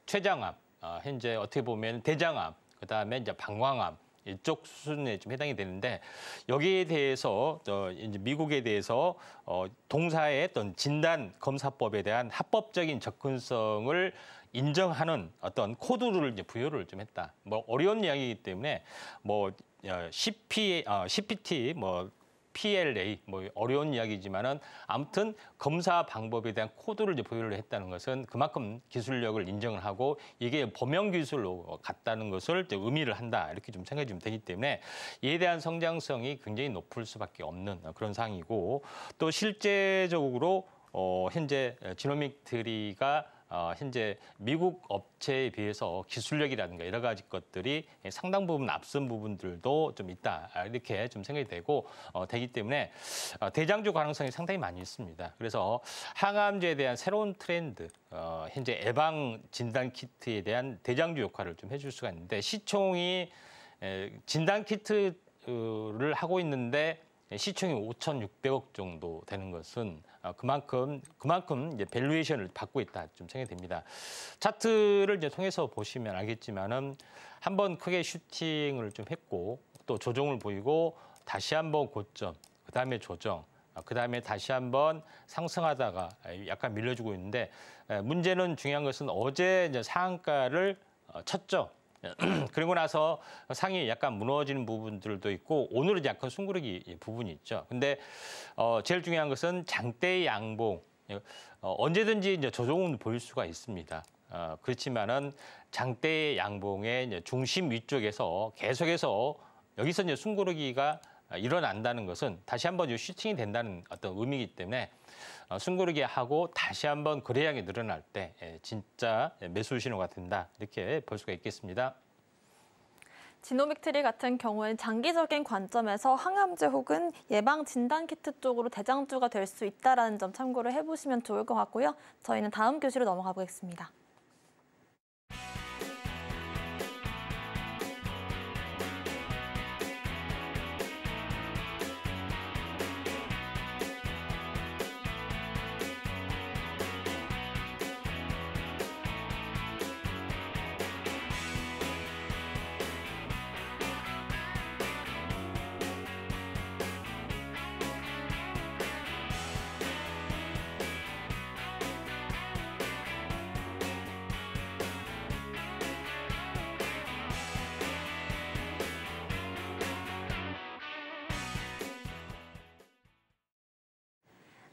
췌장암, 현재 어떻게 보면 대장암, 그다음에 이제 방광암 이쪽 수준에 좀 해당이 되는데 여기에 대해서 이제 미국에 대해서 동사의 어떤 진단 검사법에 대한 합법적인 접근성을 인정하는 어떤 코드를 이제 부여를 좀 했다. 뭐 어려운 이야기이기 때문에 뭐 CPT, 뭐 PLA, 뭐 어려운 이야기지만은 아무튼 검사 방법에 대한 코드를 이제 부여를 했다는 것은 그만큼 기술력을 인정을 하고 이게 범용 기술로 갔다는 것을 이제 의미를 한다 이렇게 좀 생각이 좀 되기 때문에 이에 대한 성장성이 굉장히 높을 수밖에 없는 그런 상황이고 또 실제적으로 현재 지노믹트리가 현재 미국 업체에 비해서 기술력이라든가 여러 가지 것들이 상당 부분 앞선 부분들도 좀 있다 이렇게 좀 생각이 되기 때문에 대장주 가능성이 상당히 많이 있습니다. 그래서 항암제에 대한 새로운 트렌드, 현재 예방 진단 키트에 대한 대장주 역할을 좀 해줄 수가 있는데 시총이 진단 키트를 하고 있는데 시총이 5,600억 정도 되는 것은 그만큼 이제 밸류에이션을 받고 있다 좀 생각이 됩니다. 차트를 이제 통해서 보시면 알겠지만은 한번 크게 슈팅을 좀 했고 또 조정을 보이고 다시 한번 고점, 그다음에 조정, 그다음에 다시 한번 상승하다가 약간 밀려주고 있는데 문제는 중요한 것은 어제 이제 상한가를 쳤죠. 그리고 나서 상이 약간 무너지는 부분들도 있고 오늘은 약간 숨고르기 부분이 있죠. 근데 제일 중요한 것은 장대 양봉 언제든지 이제 조정은 보일 수가 있습니다. 그렇지만은 장대 양봉의 이제 중심 위쪽에서 계속해서 여기서 이제 숨고르기가 일어난다는 것은 다시 한번 슈팅이 된다는 어떤 의미이기 때문에 숨고르기 하고 다시 한번 거래량이 늘어날 때 진짜 매수 신호가 된다 이렇게 볼 수가 있겠습니다. 지노믹트리 같은 경우에는 장기적인 관점에서 항암제 혹은 예방 진단 키트 쪽으로 대장주가 될 수 있다는 점 참고를 해보시면 좋을 것 같고요. 저희는 다음 교시로 넘어가 보겠습니다.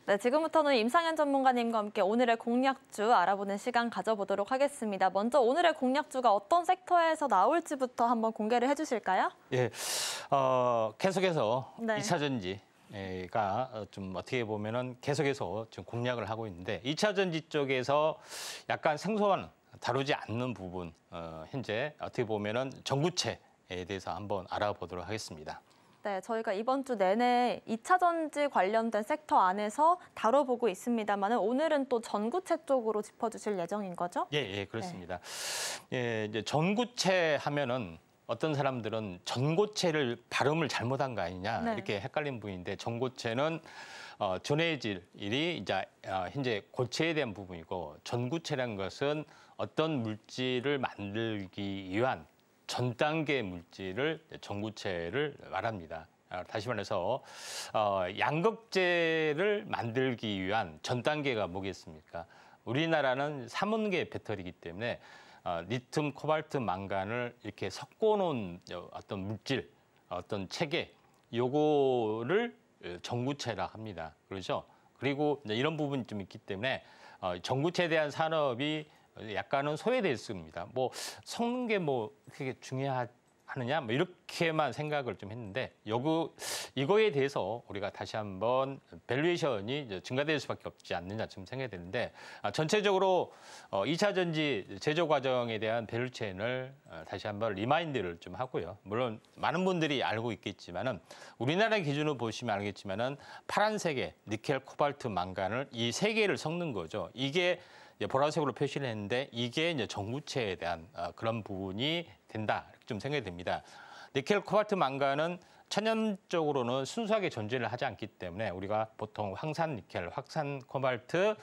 네, 지금부터는 임상현 전문가님과 함께 오늘의 공략주 알아보는 시간 가져보도록 하겠습니다. 먼저 오늘의 공략주가 어떤 섹터에서 나올지부터 한번 공개를 해주실까요? 예, 계속해서 네. 2차 전지가 좀 어떻게 보면은 계속해서 지금 공략을 하고 있는데 2차 전지 쪽에서 약간 생소한 다루지 않는 부분 현재 어떻게 보면은 전구체에 대해서 한번 알아보도록 하겠습니다. 네, 저희가 이번 주 내내 2차 전지 관련된 섹터 안에서 다뤄보고 있습니다만 오늘은 또 전구체 쪽으로 짚어주실 예정인 거죠? 예, 그렇습니다. 예, 이제 전구체 하면은 어떤 사람들은 전고체를 발음을 잘못한 거 아니냐 네. 이렇게 헷갈린 분인데 전고체는 전해질이 이제 현재 고체에 대한 부분이고 전구체라는 것은 어떤 물질을 만들기 위한 전 단계 물질을 전구체를 말합니다. 다시 말해서 양극재를 만들기 위한 전 단계가 뭐겠습니까? 우리나라는 3원계 배터리이기 때문에 리튬, 코발트, 망간을 이렇게 섞어놓은 어떤 물질, 어떤 체계, 요거를 전구체라 합니다. 그렇죠? 그리고 이런 부분이 좀 있기 때문에 전구체에 대한 산업이 약간은 소외됐습니다. 뭐 섞는 게 뭐 그게 중요하느냐, 뭐 이렇게만 생각을 좀 했는데 이거에 대해서 우리가 다시 한번 밸류에이션이 증가될 수밖에 없지 않느냐 좀 생각이 되는데 전체적으로 2차 전지 제조 과정에 대한 밸류체인을 다시 한번 리마인드를 좀 하고요. 물론 많은 분들이 알고 있겠지만은 우리나라 기준으로 보시면 알겠지만은 파란색의 니켈, 코발트, 망간을 이 세 개를 섞는 거죠. 이게 보라색으로 표시를 했는데 이게 이제 전구체에 대한 그런 부분이 된다 이렇게 좀 생각이 됩니다. 니켈, 코발트, 망간은 천연적으로는 순수하게 존재를 하지 않기 때문에 우리가 보통 황산 니켈, 황산 코발트,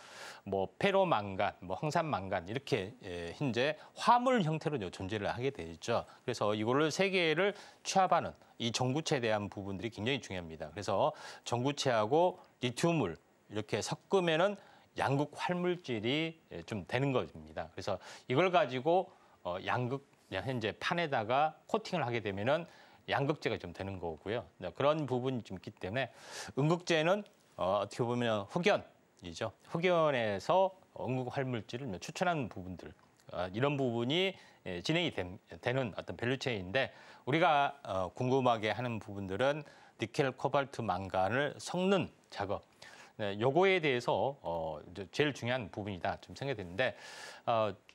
뭐 페로망간, 뭐 황산망간 이렇게 현재 화물 형태로 존재를 하게 되죠. 그래서 이거를 세 개를 취합하는 이 전구체에 대한 부분들이 굉장히 중요합니다. 그래서 전구체하고 리튬을 이렇게 섞으면은 양극 활물질이 좀 되는 겁니다. 그래서 이걸 가지고 현재 판에다가 코팅을 하게 되면은 양극재가 좀 되는 거고요. 그런 부분이 좀 있기 때문에 음극재는 어떻게 보면 흑연이죠. 흑연에서 음극 활물질을 추출하는 부분들 이런 부분이 진행이 되는 어떤 밸류체인인데 우리가 궁금하게 하는 부분들은 니켈, 코발트, 망간을 섞는 작업. 네, 요거에 대해서 제일 중요한 부분이다 좀 생각이 드는데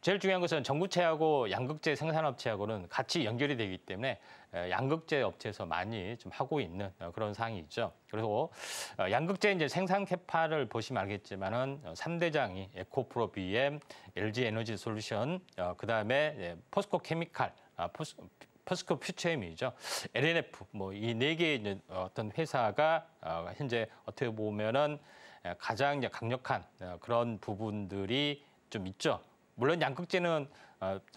제일 중요한 것은 전구체하고 양극재 생산업체하고는 같이 연결이 되기 때문에 양극재 업체에서 많이 좀 하고 있는 그런 사항이 있죠. 그리고 양극재 이제 생산 캐파를 보시면 알겠지만은 3대장이 에코프로 BM, LG 에너지 솔루션, 그다음에 포스코 케미칼, 포스코 퓨처엠이죠. LNF 뭐 이 네 개의 어떤 회사가 현재 어떻게 보면은 가장 강력한 그런 부분들이 좀 있죠. 물론 양극재는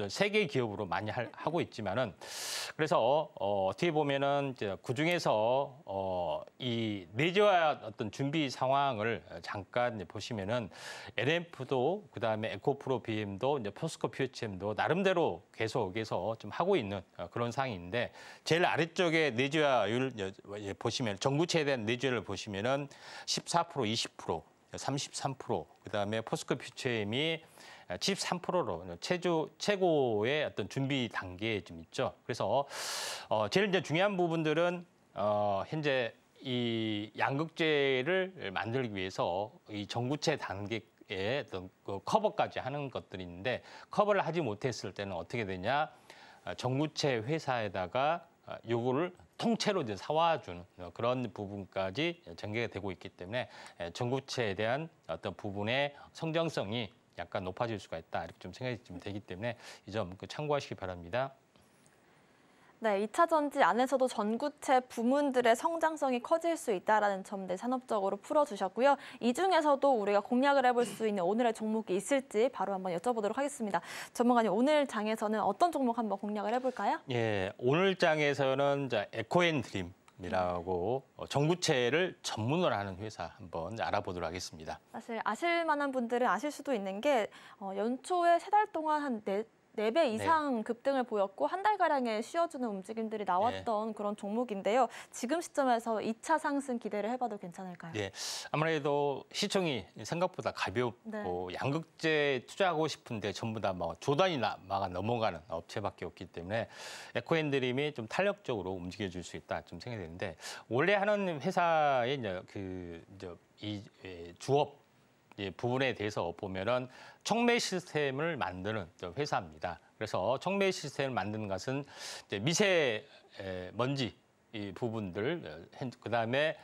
세계 기업으로 많이 하고 있지만은 그래서 어떻게 보면은 그 중에서 이 내재화 어떤 준비 상황을 잠깐 보시면은 LNF도 그다음에 에코프로 BM도 이제 포스코 퓨처엠도 나름대로 계속해서 좀 하고 있는 그런 상황인데 제일 아래쪽에 내재화율 보시면 전구체에 대한 내재화를 보시면은 14%, 20%, 33%, 그다음에 포스코 퓨처엠이 73%로 최고의 어떤 준비 단계에 좀 있죠. 그래서 제일 이제 중요한 부분들은 현재 이 양극재를 만들기 위해서 이 전구체 단계의 어떤 그 커버까지 하는 것들이 있는데 커버를 하지 못했을 때는 어떻게 되냐? 전구체 회사에다가 요거를 통째로 이제 사와주는 그런 부분까지 전개가 되고 있기 때문에 전구체에 대한 어떤 부분의 성장성이 약간 높아질 수가 있다 이렇게 좀 생각이 좀 되기 때문에 이 점 참고하시기 바랍니다. 네, 2차 전지 안에서도 전구체 부문들의 성장성이 커질 수 있다는 점 산업적으로 풀어주셨고요. 이 중에서도 우리가 공략을 해볼 수 있는 오늘의 종목이 있을지 바로 한번 여쭤보도록 하겠습니다. 전문가님, 오늘 장에서는 어떤 종목 한번 공략을 해볼까요? 예, 오늘 장에서는 에코앤드림 이라고 전구체를 전문으로 하는 회사 한번 알아보도록 하겠습니다. 사실 아실 만한 분들은 아실 수도 있는 게 연초에 3달 동안 한 4배 이상 급등을 보였고 한 달가량의 쉬어주는 움직임들이 나왔던 그런 종목인데요. 지금 시점에서 2차 상승 기대를 해봐도 괜찮을까요? 네, 아무래도 시총이 생각보다 가볍고 양극재 투자하고 싶은데 전부 다 뭐 조단이 막아 넘어가는 업체밖에 없기 때문에 에코앤드림이 좀 탄력적으로 움직여줄 수 있다 좀 생각이 되는데 원래 하는 회사의 이 주업 부분에 대해서 보면은 촉매 시스템을 만드는 회사입니다. 그래서 촉매 시스템을 만드는 것은 이제 미세 먼지 이 부분들, 그다음에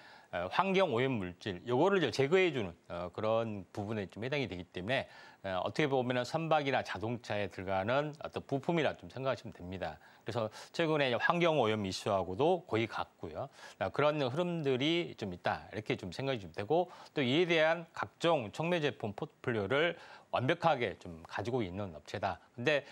환경 오염 물질, 요거를 제거해주는 그런 부분에 좀 해당이 되기 때문에 어떻게 보면 선박이나 자동차에 들어가는 어떤 부품이라 좀 생각하시면 됩니다. 그래서 최근에 환경 오염 이슈하고도 거의 같고요. 그런 흐름들이 좀 있다 이렇게 좀 생각이 좀 되고 또 이에 대한 각종 촉매 제품 포트폴리오를 완벽하게 좀 가지고 있는 업체다. 근데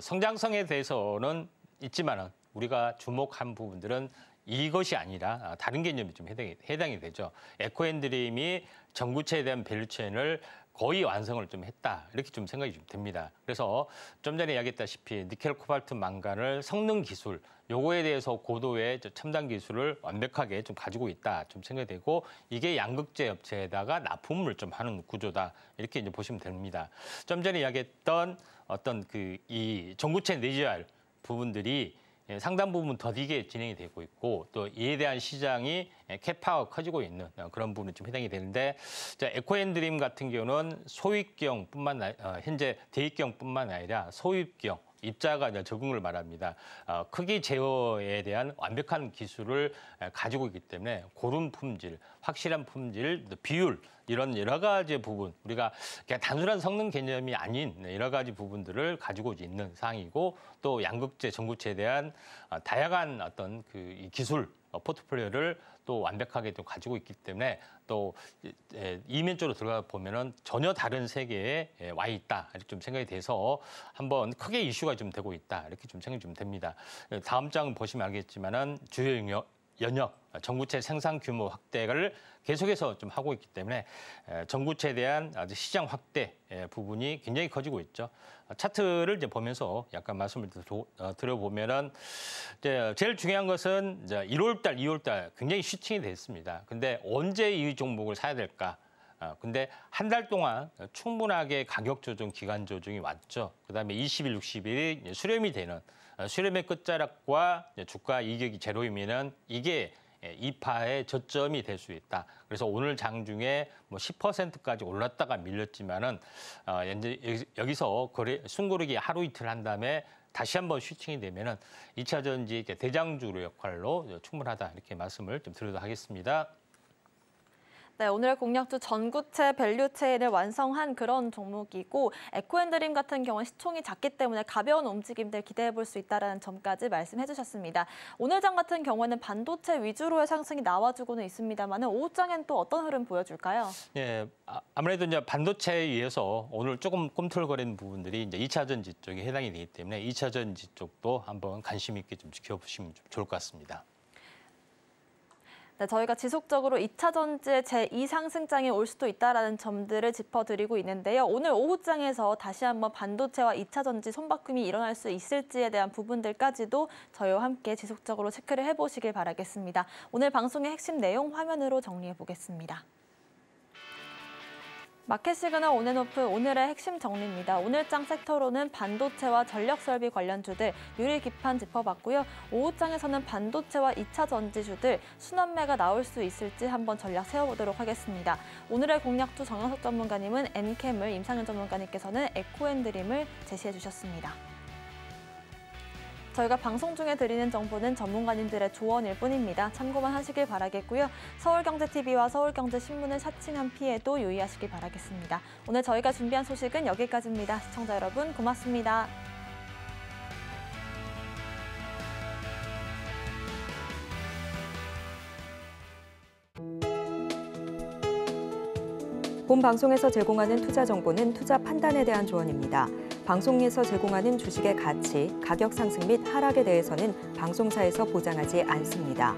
성장성에 대해서는 있지만은 우리가 주목한 부분들은 이것이 아니라 다른 개념이 좀 해당이 되죠. 에코앤드림이 전구체에 대한 밸류체인을 거의 완성을 좀 했다. 이렇게 좀 생각이 좀 됩니다. 그래서 좀 전에 이야기했다시피 니켈, 코발트, 망간을 성능 기술, 요거에 대해서 고도의 첨단 기술을 완벽하게 좀 가지고 있다. 좀 생각이 되고 이게 양극재 업체에다가 납품을 좀 하는 구조다. 이렇게 이제 보시면 됩니다. 좀 전에 이야기했던 어떤 이 전구체 내재할 부분들이 상당 부분 더디게 진행이 되고 있고 또 이에 대한 시장이 캐파가 커지고 있는 그런 부분이 좀 해당이 되는데 에코앤드림 같은 경우는 소입경뿐만 현재 대입경뿐만 아니라 소입경 입자가 적응을 말합니다. 크기 제어에 대한 완벽한 기술을 가지고 있기 때문에 고른 품질, 확실한 품질, 비율 이런 여러 가지 부분 우리가 그냥 단순한 성능 개념이 아닌 여러 가지 부분들을 가지고 있는 상황이고 또 양극재, 전구체에 대한 다양한 어떤 이 기술 포트폴리오를 또 완벽하게 또 가지고 있기 때문에 또 이면적으로 들어가 보면은 전혀 다른 세계에 와 있다 이렇게 좀 생각이 돼서 한번 크게 이슈가 좀 되고 있다 이렇게 좀 생각이 좀 됩니다. 다음 장 보시면 알겠지만은 주요 연역 전구체 생산 규모 확대를 계속해서 좀 하고 있기 때문에 전구체에 대한 시장 확대 부분이 굉장히 커지고 있죠. 차트를 이제 보면서 약간 말씀을 드려보면은 제일 중요한 것은 이제 1월달, 2월달 굉장히 슈팅이 됐습니다. 근데 언제 이 종목을 사야 될까? 근데 한 달 동안 충분하게 가격 조정, 기간 조정이 왔죠. 그다음에 20일, 60일이 수렴이 되는 수렴의 끝자락과 주가 이격이 제로이면은 이게 이파의 저점이 될 수 있다. 그래서 오늘 장중에 뭐 10%까지 올랐다가 밀렸지만은 이제 여기서 숨고르기 하루 이틀 한 다음에 다시 한번 슈팅이 되면은 2차 전지 대장주 역할로 충분하다 이렇게 말씀을 좀 드리도록 하겠습니다. 네, 오늘 공략주 전구체 밸류체인을 완성한 그런 종목이고 에코앤드림 같은 경우는 시총이 작기 때문에 가벼운 움직임들 기대해 볼 수 있다는 점까지 말씀해 주셨습니다. 오늘 장 같은 경우에는 반도체 위주로의 상승이 나와주고는 있습니다만 오후장엔 또 어떤 흐름 보여줄까요? 예, 아무래도 이제 반도체에 의해서 오늘 조금 꿈틀거리는 부분들이 이제 2차 전지 쪽에 해당이 되기 때문에 2차 전지 쪽도 한번 관심 있게 좀 지켜보시면 좀 좋을 것 같습니다. 네, 저희가 지속적으로 2차 전지의 제2상승장이 올 수도 있다는 점들을 짚어드리고 있는데요. 오늘 오후장에서 다시 한번 반도체와 2차 전지 손바꿈이 일어날 수 있을지에 대한 부분들까지도 저희와 함께 지속적으로 체크를 해보시길 바라겠습니다. 오늘 방송의 핵심 내용 화면으로 정리해보겠습니다. 마켓 시그널 온앤오프 오늘의 핵심 정리입니다. 오늘장 섹터로는 반도체와 전력설비 관련주들 유리 기판 짚어봤고요. 오후장에서는 반도체와 2차 전지주들 순환매가 나올 수 있을지 한번 전략 세워보도록 하겠습니다. 오늘의 공략주 정영석 전문가님은 엔캠을, 임상현 전문가님께서는 에코앤드림을 제시해 주셨습니다. 저희가 방송 중에 드리는 정보는 전문가님들의 조언일 뿐입니다. 참고만 하시길 바라겠고요. 서울경제TV와 서울경제신문을 사칭한 피해도 유의하시길 바라겠습니다. 오늘 저희가 준비한 소식은 여기까지입니다. 시청자 여러분 고맙습니다. 본 방송에서 제공하는 투자 정보는 투자 판단에 대한 조언입니다. 방송에서 제공하는 주식의 가치, 가격 상승 및 하락에 대해서는 방송사에서 보장하지 않습니다.